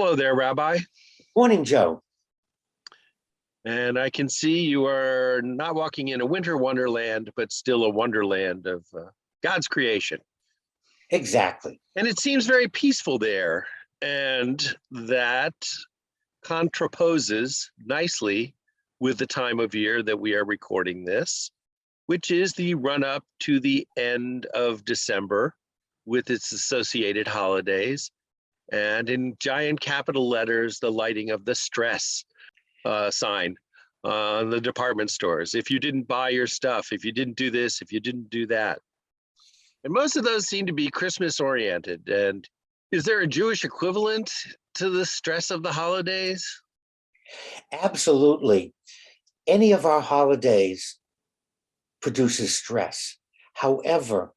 Hello there, Rabbi. Morning, Joe. And I can see you are not walking in a winter wonderland, but still a wonderland of God's creation. Exactly. And it seems very peaceful there. And that contraposes nicely with the time of year that we are recording this, which is the run up to the end of December with its associated holidays. And in giant capital letters, the lighting of the stress sign on the department stores. If you didn't buy your stuff, if you didn't do this, if you didn't do that. And most of those seem to be Christmas oriented. And is there a Jewish equivalent to the stress of the holidays? Absolutely. Any of our holidays produces stress. However,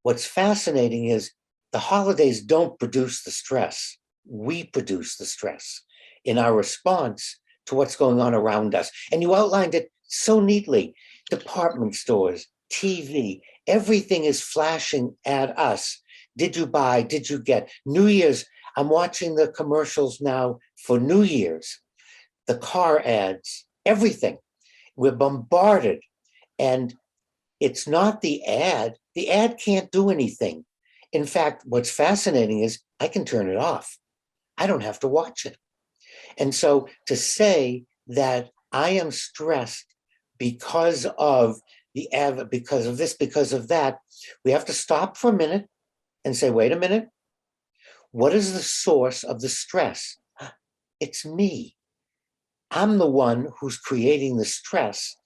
what's fascinating is the holidays don't produce the stress. We produce the stress in our response to what's going on around us. And you outlined it so neatly. Department stores, TV, everything is flashing at us. Did you buy? Did you get? New Year's, I'm watching the commercials now for New Year's, the car ads, everything. We're bombarded. And it's not the ad. The ad can't do anything. In fact, what's fascinating is I can turn it off. I don't have to watch it. And so to say that I am stressed because of the ad, because of this, because of that, we have to stop for a minute and say, wait a minute, what is the source of the stress? It's me. I'm the one who's creating the stress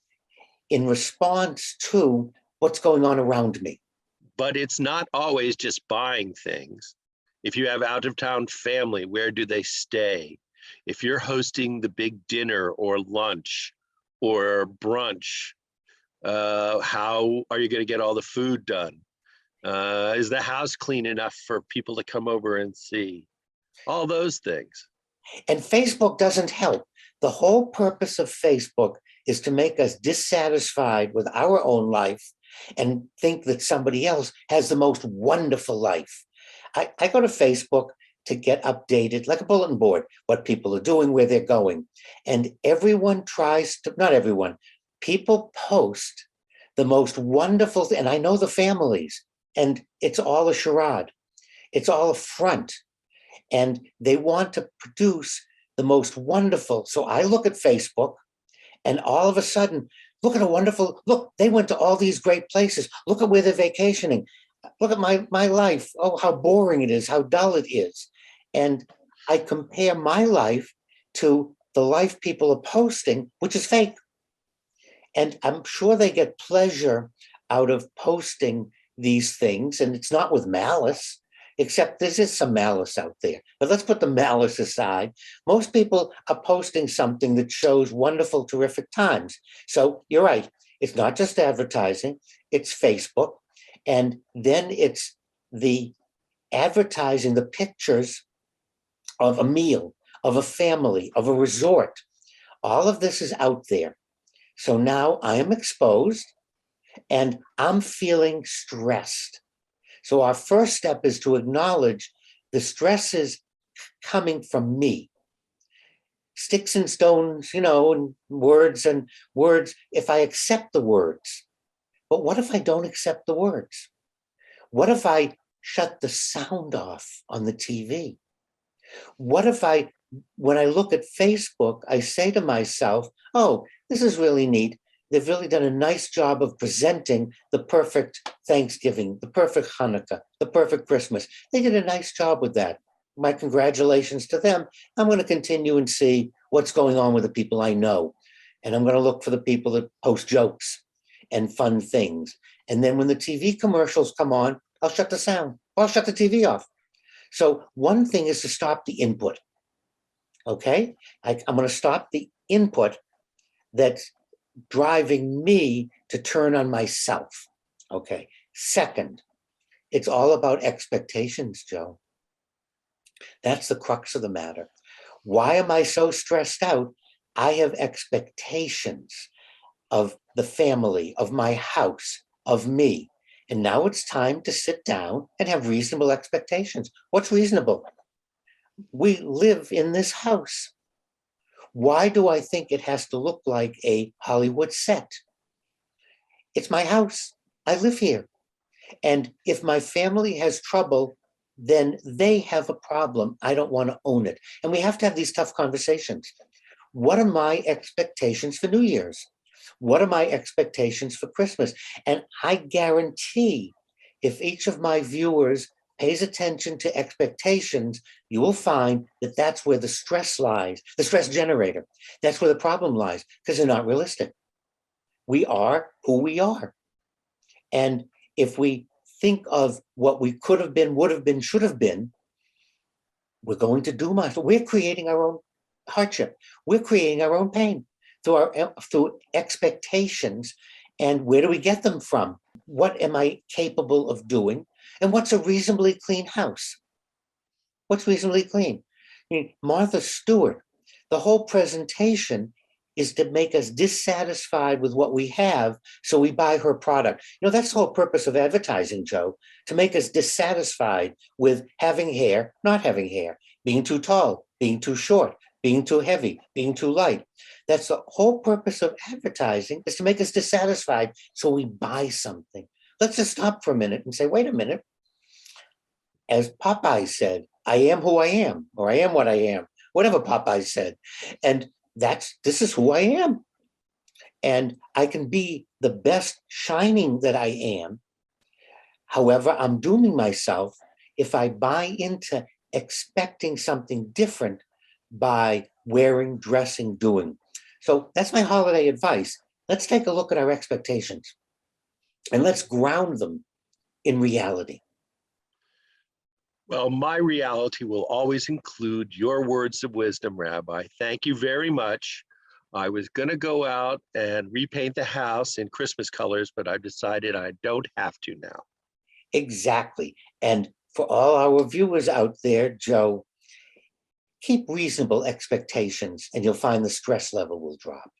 in response to what's going on around me. But it's not always just buying things. If you have out of town family, where do they stay? If you're hosting the big dinner or lunch or brunch, how are you going to get all the food done? Is the house clean enough for people to come over and see? All those things. And Facebook doesn't help. The whole purpose of Facebook is to make us dissatisfied with our own life and think that somebody else has the most wonderful life. I go to Facebook to get updated, like a bulletin board, what people are doing, where they're going. And everyone tries to, not everyone, people post the most wonderful, and I know the families, and it's all a charade. It's all a front. And they want to produce the most wonderful. So I look at Facebook and all of a sudden, look at a wonderful, look, they went to all these great places. Look at where they're vacationing. Look at my life. Oh, how boring it is, how dull it is. And I compare my life to the life people are posting, which is fake. And I'm sure they get pleasure out of posting these things. And it's not with malice, except there is some malice out there. But let's put the malice aside. Most people are posting something that shows wonderful, terrific times. So you're right. It's not just advertising, it's Facebook. And then it's the advertising, the pictures of a meal, of a family, of a resort. All of this is out there. So now I am exposed and I'm feeling stressed. So our first step is to acknowledge the stress is coming from me. Sticks and stones, and words, if I accept the words. But what if I don't accept the words? What if I shut the sound off on the TV? What if when I look at Facebook, I say to myself, oh, this is really neat. They've really done a nice job of presenting the perfect Thanksgiving, the perfect Hanukkah, the perfect Christmas. They did a nice job with that. My congratulations to them. I'm going to continue and see what's going on with the people I know. And I'm going to look for the people that post jokes and fun things. And then when the TV commercials come on, I'll shut the sound. I'll shut the TV off. So one thing is to stop the input. Okay? I'm going to stop the input that's driving me to turn on myself. Okay. Second, it's all about expectations, Joe. That's the crux of the matter. Why am I so stressed out? I have expectations of the family, of my house, of me. And now it's time to sit down and have reasonable expectations. What's reasonable? We live in this house. Why do I think it has to look like a Hollywood set? It's my house. I live here. And if my family has trouble, then they have a problem. I don't want to own it. And we have to have these tough conversations. What are my expectations for New Year's? What are my expectations for Christmas? And I guarantee if each of my viewers pays attention to expectations, you will find that that's where the stress lies, the stress generator. That's where the problem lies, because they're not realistic. We are who we are. And if we think of what we could have been, would have been, should have been, we're going to do much. We're creating our own hardship. We're creating our own pain through expectations. And where do we get them from? What am I capable of doing? And what's a reasonably clean house? What's reasonably clean? I mean, Martha Stewart, the whole presentation is to make us dissatisfied with what we have, so we buy her product. You know, that's the whole purpose of advertising, Joe, to make us dissatisfied with having hair, not having hair, being too tall, being too short, being too heavy, being too light. That's the whole purpose of advertising, is to make us dissatisfied, so we buy something. Let's just stop for a minute and say, wait a minute. As Popeye said, I am who I am, or I am what I am, whatever Popeye said. And this is who I am. And I can be the best shining that I am. However, I'm dooming myself if I buy into expecting something different by wearing, dressing, doing. So that's my holiday advice. Let's take a look at our expectations and let's ground them in reality. Well, my reality will always include your words of wisdom, Rabbi. Thank you very much. I was going to go out and repaint the house in Christmas colors, but I've decided I don't have to now. Exactly. And for all our viewers out there, Joe, keep reasonable expectations and you'll find the stress level will drop.